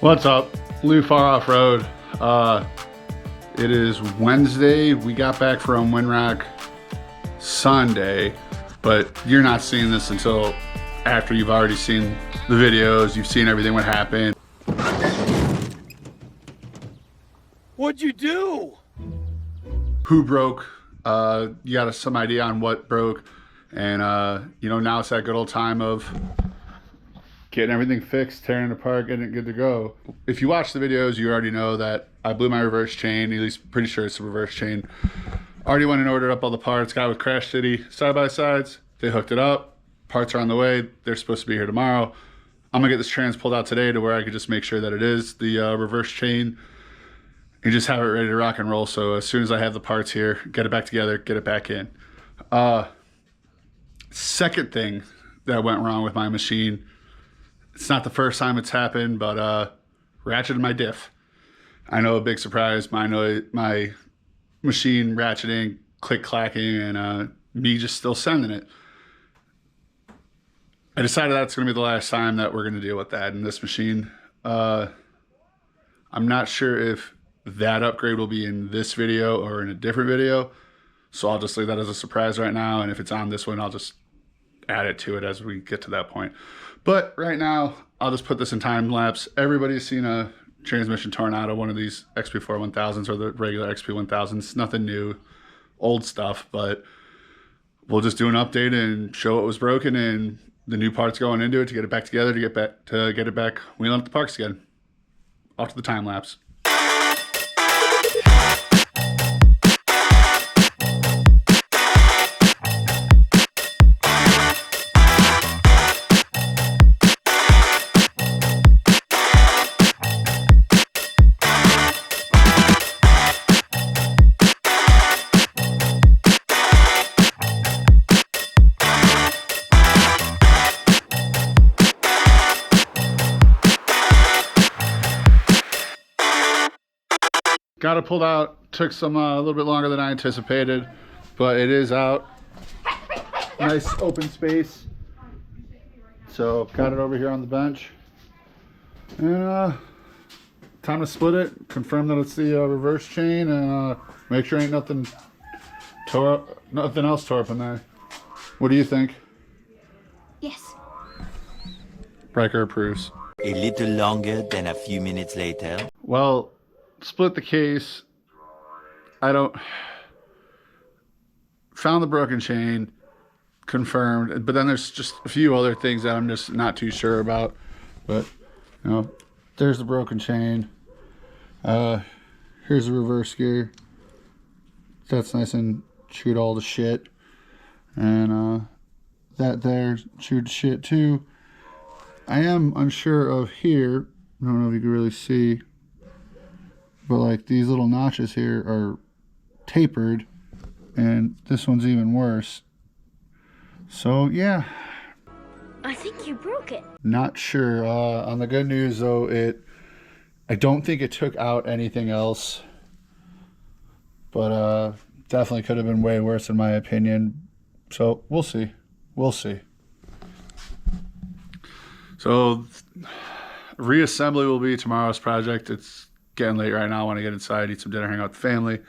What's up? Lou Far Offroad. It is Wednesday. We got back from Windrock Sunday, but you're not seeing this until after you've already seen the videos. You've seen everything what happened. What'd you do? Who broke? You got some idea on what broke, and you know, now it's that good old time of getting everything fixed, tearing it apart, getting it good to go. If you watch the videos, you already know that I blew my reverse chain. At least pretty sure it's a reverse chain. Already went and ordered up all the parts. Got with Crash City side-by-sides. They hooked it up. Parts are on the way. They're supposed to be here tomorrow. I'm gonna get this trans pulled out today to where I could just make sure that it is the reverse chain and just have it ready to rock and roll. So as soon as I have the parts here, get it back together, get it back in. Second thing that went wrong with my machine, it's not the first time it's happened, but ratcheted my diff. I know, a big surprise. My machine ratcheting, click clacking, and me just still sending it. I decided that's going to be the last time that we're going to deal with that in this machine. I'm not sure if that upgrade will be in this video or in a different video, so I'll just leave that as a surprise right now, and if it's on this one, I'll just add it to it as we get to that point. But right now, I'll just put this in time lapse. Everybody's seen a transmission tornado, one of these XP4 1000s or the regular XP1000s. Nothing new, old stuff, but we'll just do an update and show what was broken and the new parts going into it to get it back together, to get it back wheeling up the parks again. Off to the time lapse. Got it pulled out. Took some a little bit longer than I anticipated, but it is out. Nice open space. So got it over here on the bench, and time to split it. Confirm that it's the reverse chain, and make sure ain't nothing else tore up in there. What do you think? Yes. Riker approves. A little longer than a few minutes later. Well, split the case. Found the broken chain, confirmed, but then there's just a few other things that I'm just not too sure about. But you know, there's the broken chain. Here's the reverse gear. That's nice and chewed all the shit, and that there chewed the shit too. I am unsure of here. I don't know if you can really see, but like these little notches here are tapered, and this one's even worse. So yeah, I think you broke it. not sure. On the good news though, I don't think it took out anything else, but definitely could have been way worse in my opinion. So we'll see. So reassembly will be tomorrow's project. It's getting late right now. I want to get inside, eat some dinner, hang out with the family.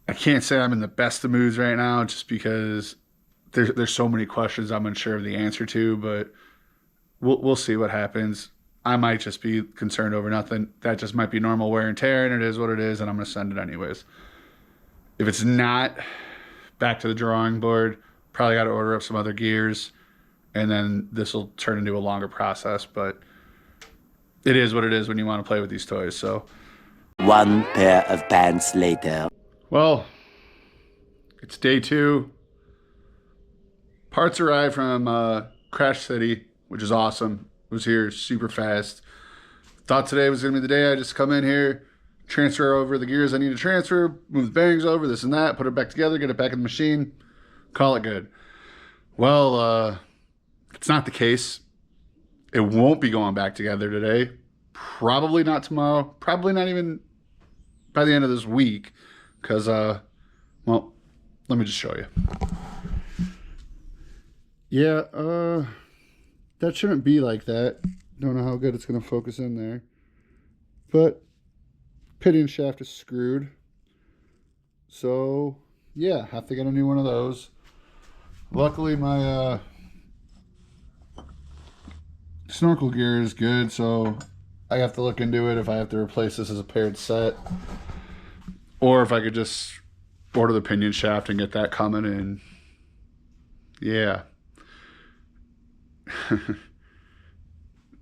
I can't say I'm in the best of moods right now, just because there's so many questions I'm unsure of the answer to, but we'll see what happens. I might just be concerned over nothing. That just might be normal wear and tear, and it is what it is, and I'm going to send it anyways. If it's not, back to the drawing board. Probably got to order up some other gears, and then this will turn into a longer process, but it is what it is when you want to play with these toys. So One pair of pants later. well, it's day 2. Parts arrived from Crash City, which is awesome. It was here super fast. Thought today was going to be the day I just come in here, transfer over the gears I need to transfer, move the bearings over, this and that, put it back together, get it back in the machine, call it good. Well, it's not the case. It won't be going back together today. Probably not tomorrow. Probably not even by the end of this week. Because, well, let me just show you. Yeah, that shouldn't be like that. Don't know how good it's going to focus in there. but pinion shaft is screwed. So yeah, have to get a new one of those. Luckily my snorkel gear is good, so I have to look into it if I have to replace this as a paired set, or if I could just order the pinion shaft and get that coming in. Yeah.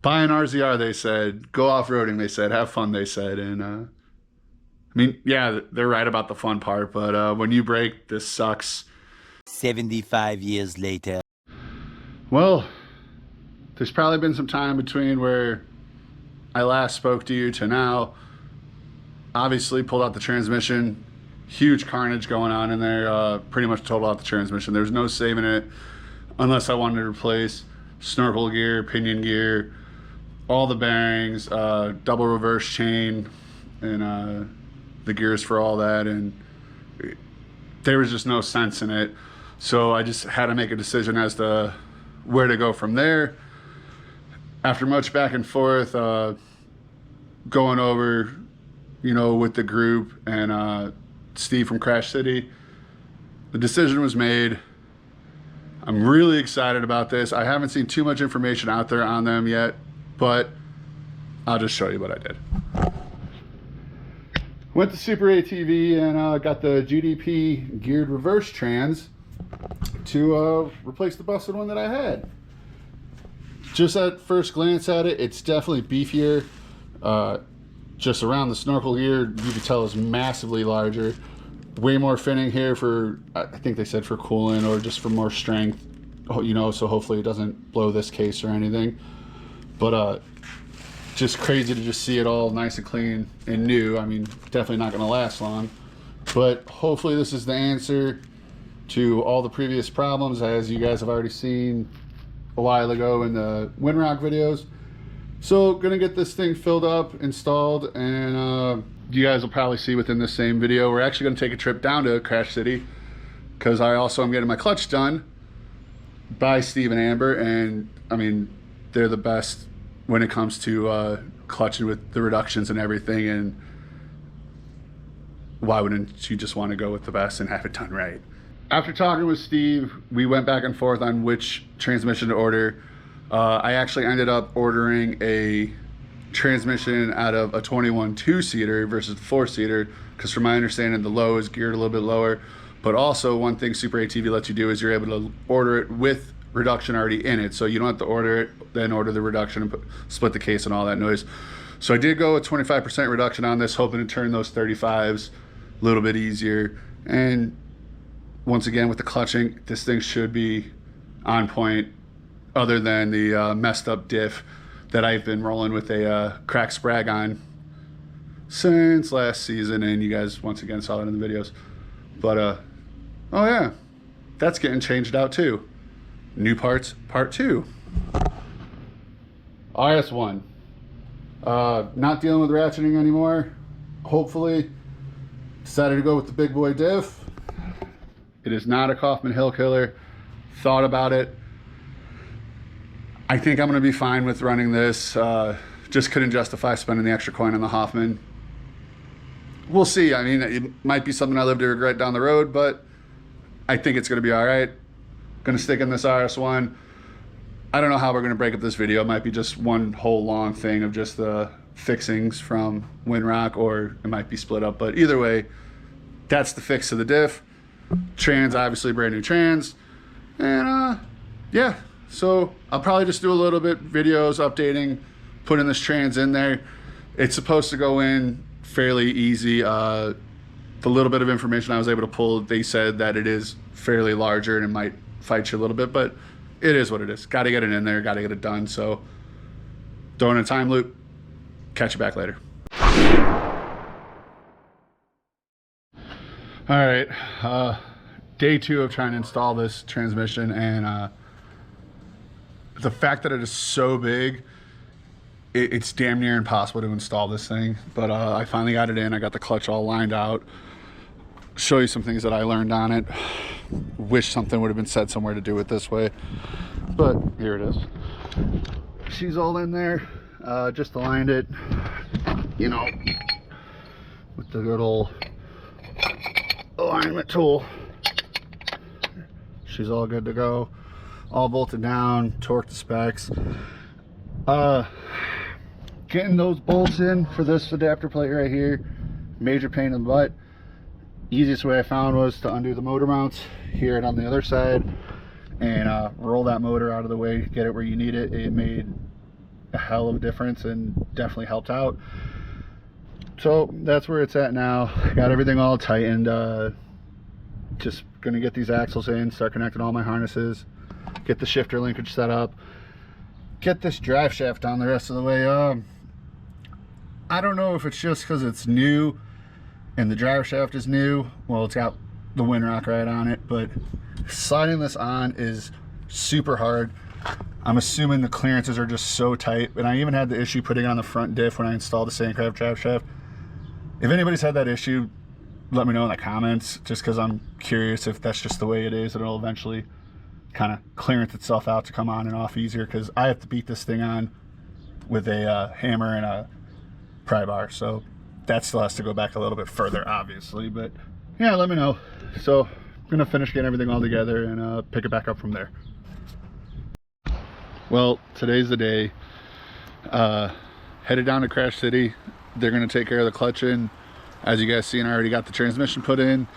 Buy an RZR, they said. Go off-roading, they said. Have fun, they said. And I mean, yeah, they're right about the fun part, but when you break, this sucks. 75 years later. Well, there's probably been some time between where I last spoke to you to now. Obviously pulled out the transmission. Huge carnage going on in there. Pretty much totaled out the transmission. There's no saving it unless I wanted to replace snorkel gear, pinion gear, all the bearings, double reverse chain, and the gears for all that. And there was just no sense in it. So I just had to make a decision as to where to go from there. After much back and forth, going over, you know, with the group and Steve from Crash City, the decision was made. I'm really excited about this. I haven't seen too much information out there on them yet, but I'll just show you what I did. Went to SuperATV and got the GDP geared reverse trans to replace the busted one that I had. Just at first glance at it, it's definitely beefier. Just around the snorkel gear, you can tell is massively larger. Way more finning here for, I think they said for coolant or just for more strength, you know, so hopefully it doesn't blow this case or anything. But just crazy to just see it all nice and clean and new. I mean, definitely not going to last long, but hopefully this is the answer to all the previous problems, as you guys have already seen a while ago in the Windrock videos. So gonna get this thing filled up, installed, and you guys will probably see within the same video. We're actually gonna take a trip down to Crash City because I also am getting my clutch done by Steve and Amber, and I mean, they're the best when it comes to clutching with the reductions and everything, and why wouldn't you just want to go with the best and have it done right? After talking with Steve, we went back and forth on which transmission to order. I actually ended up ordering a transmission out of a 21 2-seater versus the 4-seater, because from my understanding, the low is geared a little bit lower. But also, one thing SuperATV lets you do is you're able to order it with reduction already in it. So you don't have to order it, then order the reduction and split the case and all that noise. So I did go with 25% reduction on this, hoping to turn those 35s a little bit easier. And once again, with the clutching, this thing should be on point, other than the messed up diff that I've been rolling with a cracked sprag on since last season, and you guys once again saw it in the videos. But oh yeah, that's getting changed out too. New parts, part 2. RS1. Not dealing with ratcheting anymore, hopefully. Decided to go with the big boy diff. It is not a Kaufman Hill Killer. Thought about it. I think I'm going to be fine with running this. Just couldn't justify spending the extra coin on the Hoffman. We'll see. I mean, it might be something I live to regret down the road, but I think it's going to be all right. Going to stick in this RS1. I don't know how we're going to break up this video. It might be just one whole long thing of just the fixings from Windrock, or it might be split up. But either way, that's the fix to the diff. Trans, obviously brand new trans. And yeah, so I'll probably just do a little bit videos updating, putting this trans in there. It's supposed to go in fairly easy. The little bit of information I was able to pull, they said that it is fairly larger and it might fight you a little bit, but it is what it is. Got to get it in there, got to get it done. So throwing in a time loop. Catch you back later. All right, day 2 of trying to install this transmission, and the fact that it is so big, it's damn near impossible to install this thing. But I finally got it in. I got the clutch all lined out. Show you some things that I learned on it. Wish something would have been said somewhere to do it this way, but here it is. She's all in there. Just aligned it. you know, with the good old alignment tool. She's all good to go, all bolted down, torque to specs. Getting those bolts in for this adapter plate right here, major pain in the butt. Easiest way I found was to undo the motor mounts here and on the other side, and roll that motor out of the way, get it where you need it. It made a hell of a difference and definitely helped out. So that's where it's at now. Got everything all tightened. Just gonna get these axles in, start connecting all my harnesses, get the shifter linkage set up, get this drive shaft down the rest of the way. I don't know if it's just because it's new and the drive shaft is new. Well, it's got the Windrock right on it, but sliding this on is super hard. I'm assuming the clearances are just so tight, and I even had the issue putting on the front diff when I installed the Sandcraft drive shaft. If anybody's had that issue, let me know in the comments, just because I'm curious if that's just the way it is, and it'll eventually kind of clearance itself out to come on and off easier, because I have to beat this thing on with a hammer and a pry bar, so that still has to go back a little bit further, obviously. But yeah, let me know. So I'm gonna finish getting everything all together and pick it back up from there. Well, today's the day. Headed down to Crash City. They're gonna take care of the clutch in. As you guys seen, I already got the transmission put in.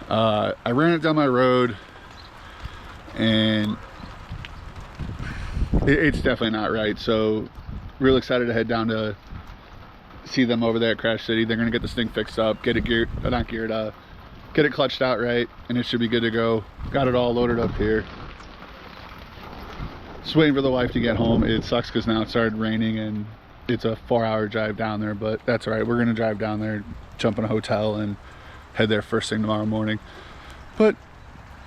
I ran it down my road, and it's definitely not right. So real excited to head down to see them over there at Crash City. They're gonna get this thing fixed up, get it geared, not geared, get it clutched out right, and it should be good to go. Got it all loaded up here. Just waiting for the wife to get home. It sucks because now it started raining and it's a 4-hour drive down there, but that's all right. We're gonna drive down there, jump in a hotel, and head there first thing tomorrow morning. But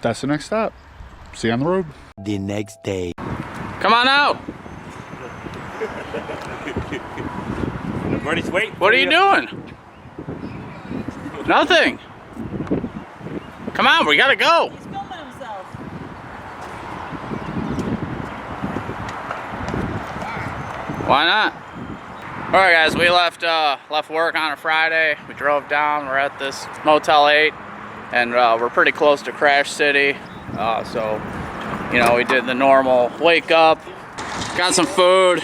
that's the next stop. See you on the road. The next day. Come on out. Everybody's waiting. What are you doing? Nothing. Come on, we gotta go. He's filming himself. Why not? All right, guys, we left work on a Friday. We drove down. We're at this Motel 8, and we're pretty close to Crash City. So, you know, we did the normal wake up, got some food.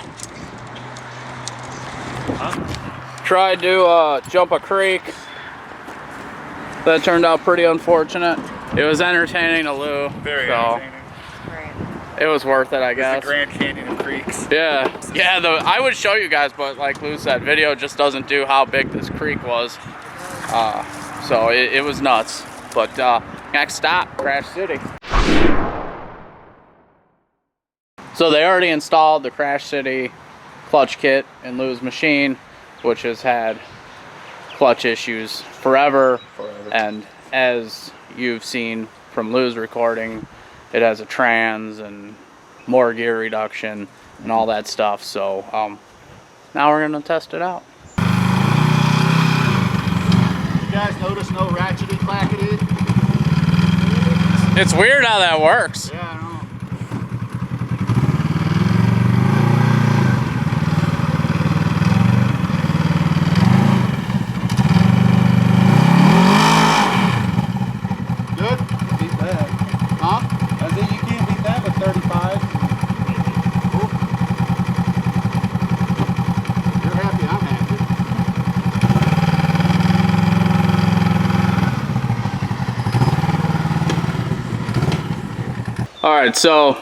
Tried to jump a creek. That turned out pretty unfortunate. It was entertaining to Lou. Very so entertaining. it was worth it, I guess. The Grand Canyon of creeks. Yeah, I would show you guys, but like Lou said, video just doesn't do how big this creek was. So it was nuts. But next stop, Crash City. So they already installed the Crash City clutch kit in Lou's machine, which has had clutch issues forever. And as you've seen from Lou's recording, it has a trans and more gear reduction and all that stuff. So now we're gonna test it out. You guys notice no ratchety clackety? It's weird how that works. Yeah, I know. Good? Beat that. Huh? I think you can't beat that with 35. You're happy, I'm happy. All right, so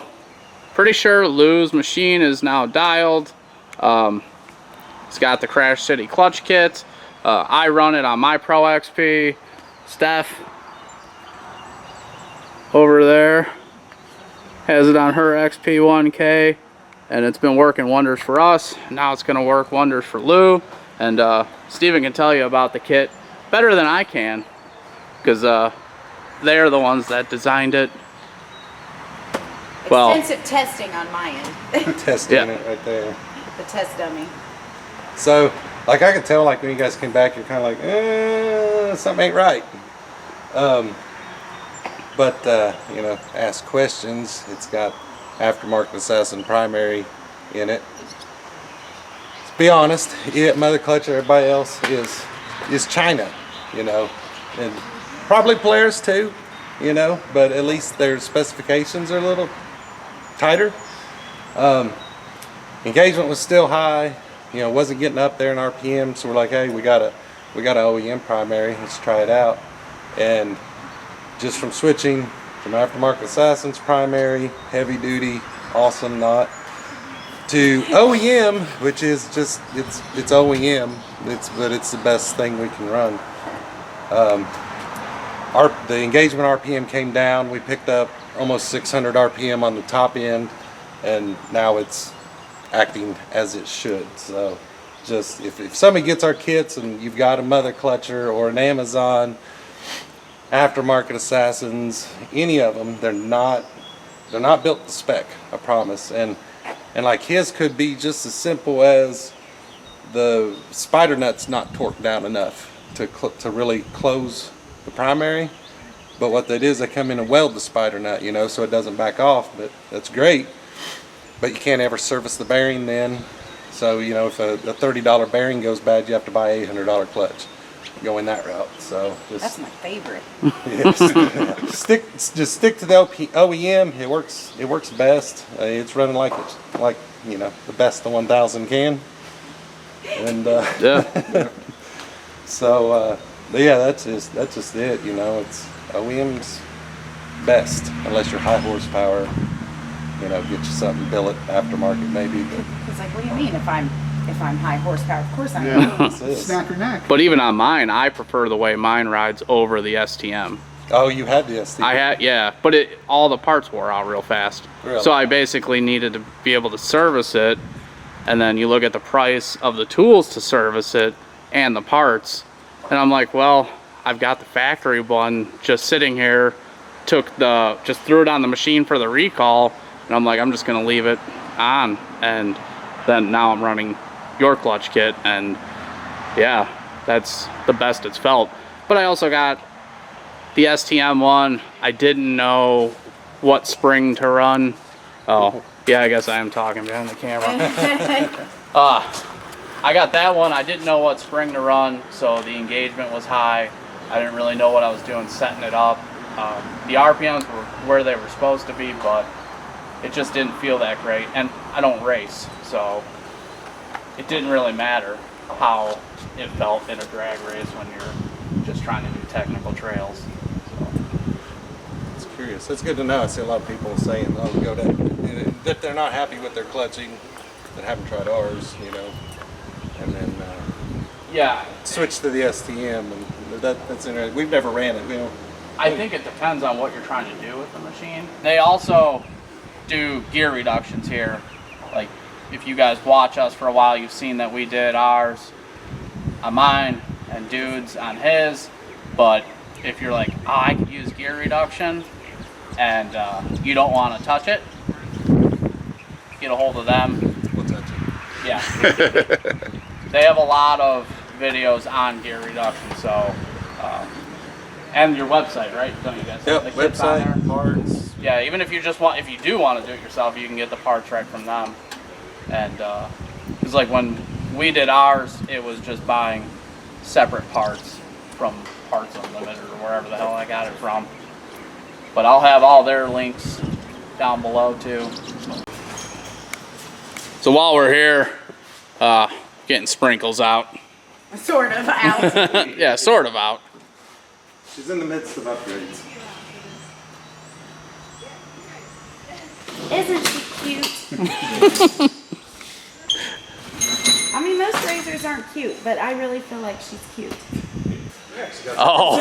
pretty sure Lou's machine is now dialed. It's got the Crash City clutch kit. I run it on my Pro XP. Steph over there has it on her XP1K, and it's been working wonders for us. Now it's gonna work wonders for Lou, and Steven can tell you about the kit better than I can, because they're the ones that designed it. Well, Extensive testing on my end. Testing Yeah. it right there. The test dummy. So, like I could tell, like when you guys came back, you're kind of like, something ain't right. But you know, ask questions. It's got aftermarket assassin primary in it. It's be honest, it, Mother Clutch, everybody else is China, you know, and probably Polaris too, you know, but at least their specifications are a little tighter. Engagement was still high, you know, wasn't getting up there in RPM, so we're like, hey, we got a OEM primary, let's try it out. And just from switching from aftermarket Assassin's primary, heavy duty, awesome knot, to OEM, which is just it's OEM, but it's the best thing we can run. The engagement RPM came down. We picked up almost 600 RPM on the top end, and now it's acting as it should. So just if somebody gets our kits and you've got a Mother Clutcher or an Amazon aftermarket Assassins, any of them, they're not built to spec, I promise. And like his could be just as simple as the spider nut's not torqued down enough to really close the primary. But what that is, they come in and weld the spider nut, you know, so it doesn't back off. But that's great. But you can't ever service the bearing then. So, you know, if a $30 bearing goes bad, you have to buy an $800 clutch. Going that route. So That's my favorite. just stick to the OEM. It works best. It's running like you know, the best the 1000 can. And Yeah. so yeah, that's just it. You know, it's OEM's best unless you're high horsepower. You know, get you something billet aftermarket maybe. But It's like, what do you mean if I'm high horsepower? Of course I'm. Yeah. that's it. Snap your neck. But even on mine, I prefer the way mine rides over the STM. Oh, you had the ST. I had, yeah, but all the parts wore out real fast. Really? So I basically needed to be able to service it, and then you look at the price of the tools to service it and the parts, and I'm like, well, I've got the factory one just sitting here, just threw it on the machine for the recall, and I'm like, I'm just gonna leave it on, and then now I'm running your clutch kit, and yeah, that's the best it's felt. But I also got the STM one. I didn't know what spring to run. Oh, yeah, I guess I am talking behind the camera. I got that one. I didn't know what spring to run, so the engagement was high. I didn't really know what I was doing setting it up. The RPMs were where they were supposed to be, but it just didn't feel that great. And I don't race, so it didn't really matter how it felt in a drag race when you're just trying to do technical trails. It's curious. It's good to know. I see a lot of people saying, "Oh, go to," that they're not happy with their clutching, that haven't tried ours, you know, and then Yeah, switch to the STM, and that's interesting. We've never ran it, you know. I think it depends on what you're trying to do with the machine. They also do gear reductions here. Like, if you guys watch us for a while, you've seen that we did ours on mine and Dude's on his. But if you're like, oh, I could use gear reduction, and you don't want to touch it, get a hold of them. We'll touch it. Yeah. They have a lot of videos on gear reduction, so and your website, right? Don't you guys have Yep, the kits on there? website, parts. Yeah, even if you do want to do it yourself, you can get the parts right from them. And it's like when we did ours, it was just buying separate parts from Parts Unlimited or wherever the hell I got it from. But I'll have all their links down below too. So while we're here, getting sprinkles out. Sort of out. Yeah, sort of out. She's in the midst of upgrades. Isn't she cute? I mean, most razors aren't cute, but I really feel like she's cute. Oh.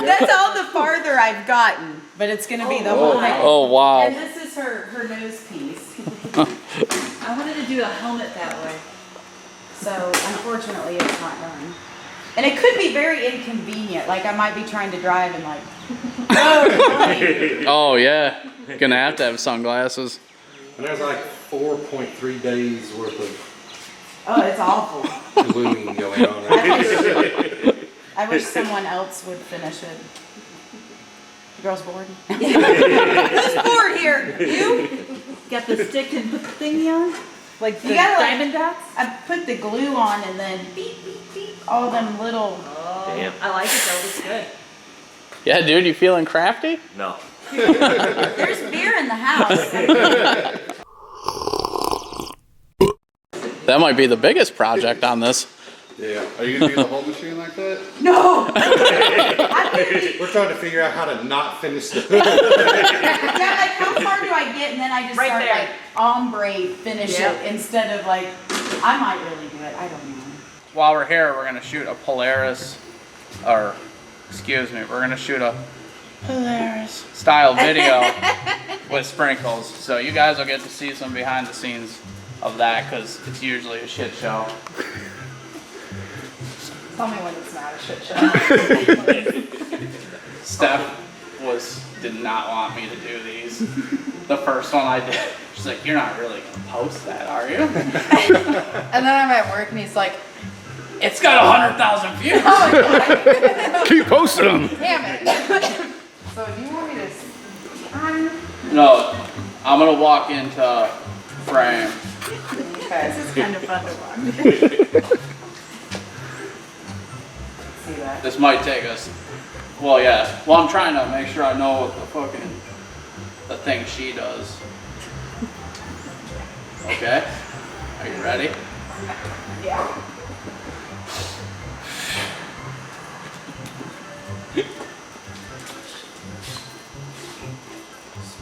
That's all the farther I've gotten, but it's gonna be the whole thing. Oh wow. And this is her nose piece. I wanted to do a helmet that way, so unfortunately it's not done. And it could be very inconvenient. Like I might be trying to drive and like, oh, really? Oh yeah. Gonna have to have sunglasses. And there's like 4.3 days worth of Oh, it's awful. gluing going on right I wish someone else would finish it. The girl's bored. Who's bored here? You? Got the stick and put the thingy on? Like the You gotta, like, diamond dots? I put the glue on and then beep, beep, beep, all them little. Damn. I like it though, it's good. Yeah, dude, you feeling crafty? No. There's beer in the house. That might be the biggest project on this. Yeah. Are you gonna do the whole machine like that? No! We're trying to figure out how to not finish the. Yeah, like how far do I get and then I just Right start there. like ombre finish Yep. it instead of like, I might really do it, I don't know. While we're here, we're gonna shoot a Polaris, or excuse me, we're gonna shoot a Polaris style video with sprinkles. So you guys will get to see some behind the scenes of that because it's usually a shit show. Tell me when it's not a shit show. Steph did not want me to do these. The first one I did, she's like, "You're not really gonna post that, are you?" And then I'm at work and he's like, It's got 100,000 views. Keep posting them. damn it. So do you want me to No, I'm gonna walk into frame. Okay. This is kind of fun to watch. See that? This might take us. Well, yeah. Well, I'm trying to make sure I know what the thing she does. Okay. Are you ready? Yeah.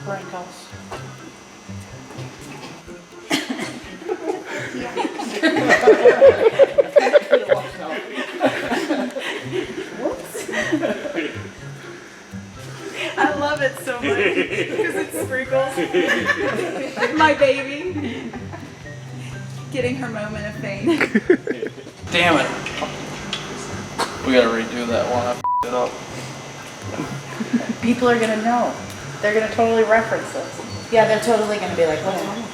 Sprinkles. I love it so much because it's sprinkles. My baby. Getting her moment of fame. Damn it. We gotta redo that one. I f***ed it up. People are gonna know. They're gonna totally reference this. Yeah, they're totally gonna be like, what's wrong?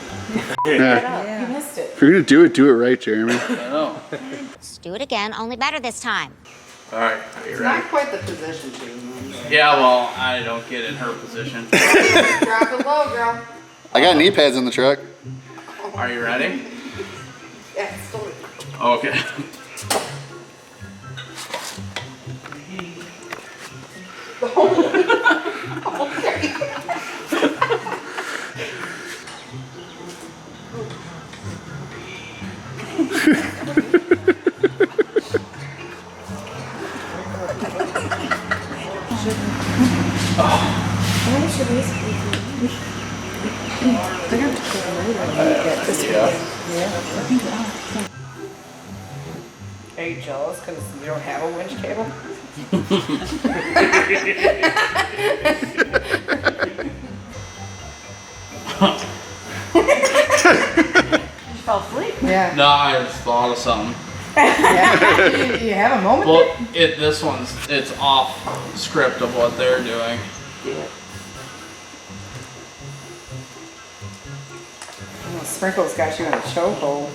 Yeah. You missed it. If you're gonna do it right, Jeremy. I know. Let's do it again, only better this time. All right. Are you It's ready? not quite the position she was in. Yeah. Well, I don't get in her position. Drop it low, girl. I got knee pads in the truck. Are you ready? Yeah, it's totally. Okay. Are you jealous because you don't have a winch cable? You fell asleep? Yeah. No, I just thought of something. You have a moment? Well, it's off script of what they're doing. Oh, Sprinkles got you in a chokehold.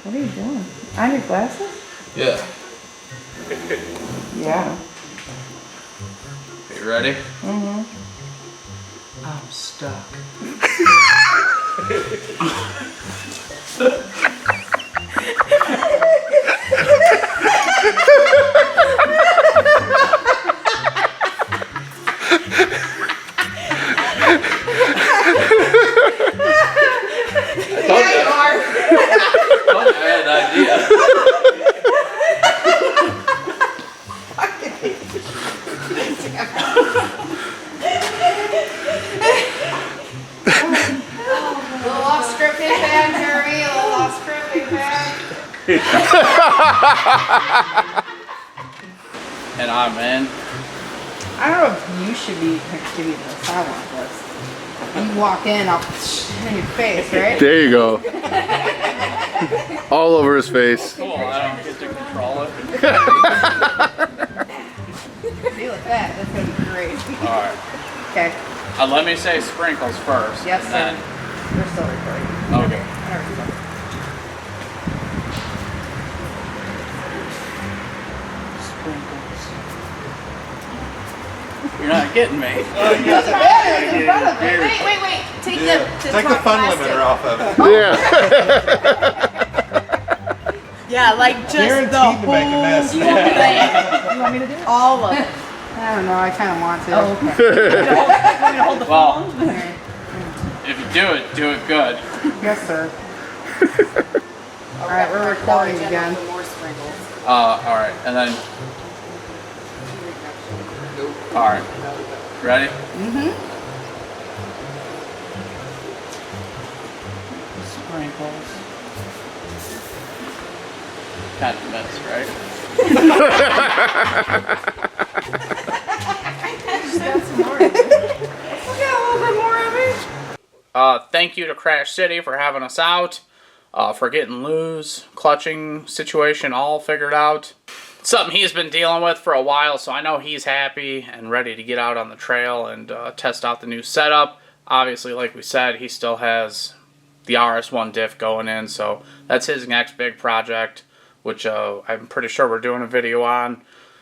What are you doing? On your glasses? Yeah. Yeah. You ready? Mm-hmm. I'm stuck. Yeah, you are. I had an idea. A little off script hit bad, Jeremy. A little off script hit bad. And I'm in. I don't know if you should be give me this. I want this. When you walk in, I'll in your face, right? There you go. All over his face. Cool, I don't get to control it. See, like that. That's gonna be great. Alright. Okay. Let me say sprinkles first. Yes, and sir. We're still recording. Okay. There we go. Sprinkles. You're not getting me. Wait. Take Take the fun limiter off of it. Yeah. Yeah, like just Guaranteed the to make a whole mess. thing. You want me to do it? All of it. I don't know. I kind of want to. Oh, okay. Want me to hold the Well, phone? if you do it good. Yes, sir. All right, we're recording again. All right, and then. All right, ready? Sprinkles. Kind of mess, right? Thank you to Crash City for having us out, for getting Lou's clutching situation all figured out. It's something he's been dealing with for a while, so I know he's happy and ready to get out on the trail and test out the new setup. Obviously, like we said, he still has the RS1 diff going in, so that's his next big project, which I'm pretty sure we're doing a video on.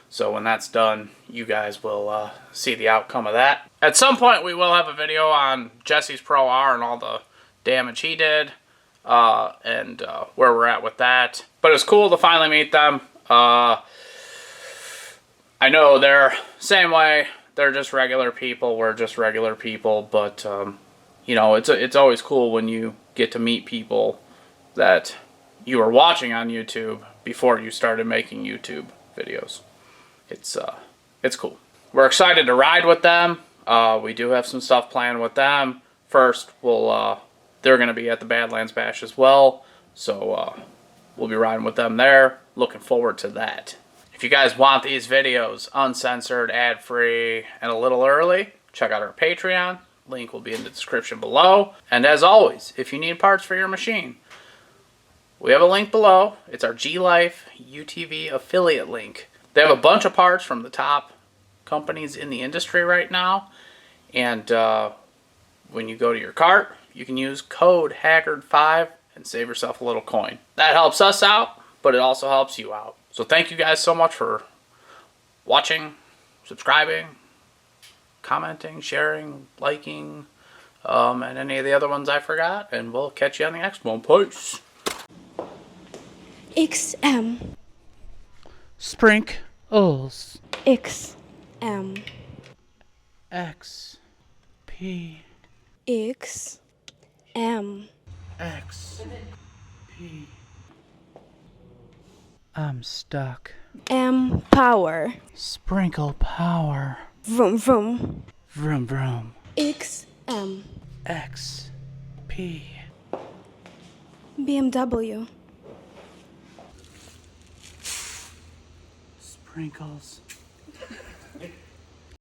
So when that's done, you guys will see the outcome of that. At some point, we will have a video on Jesse's Pro R and all the damage he did, and where we're at with that. But it's cool to finally meet them. I know they're same way. They're just regular people. We're just regular people. But you know, it's always cool when you get to meet people that you were watching on YouTube before you started making YouTube videos. It's cool. We're excited to ride with them. We do have some stuff planned with them. First, they're going to be at the Badlands Bash as well, so we'll be riding with them there. Looking forward to that. If you guys want these videos uncensored, ad-free, and a little early, check out our Patreon. Link will be in the description below. And as always, if you need parts for your machine, we have a link below. It's our G-Life UTV affiliate link. They have a bunch of parts from the top companies in the industry right now. And when you go to your cart, you can use code Haggard5 and save yourself a little coin. That helps us out, but it also helps you out. So thank you guys so much for watching, subscribing, commenting, sharing, liking, and any of the other ones I forgot. And we'll catch you on the next one. Peace. XM. Sprinkles. XM. XP. XM. XP. I'm stuck. M power. Sprinkle power. Vroom vroom. Vroom vroom. XM. XP. BMW. Sprinkles.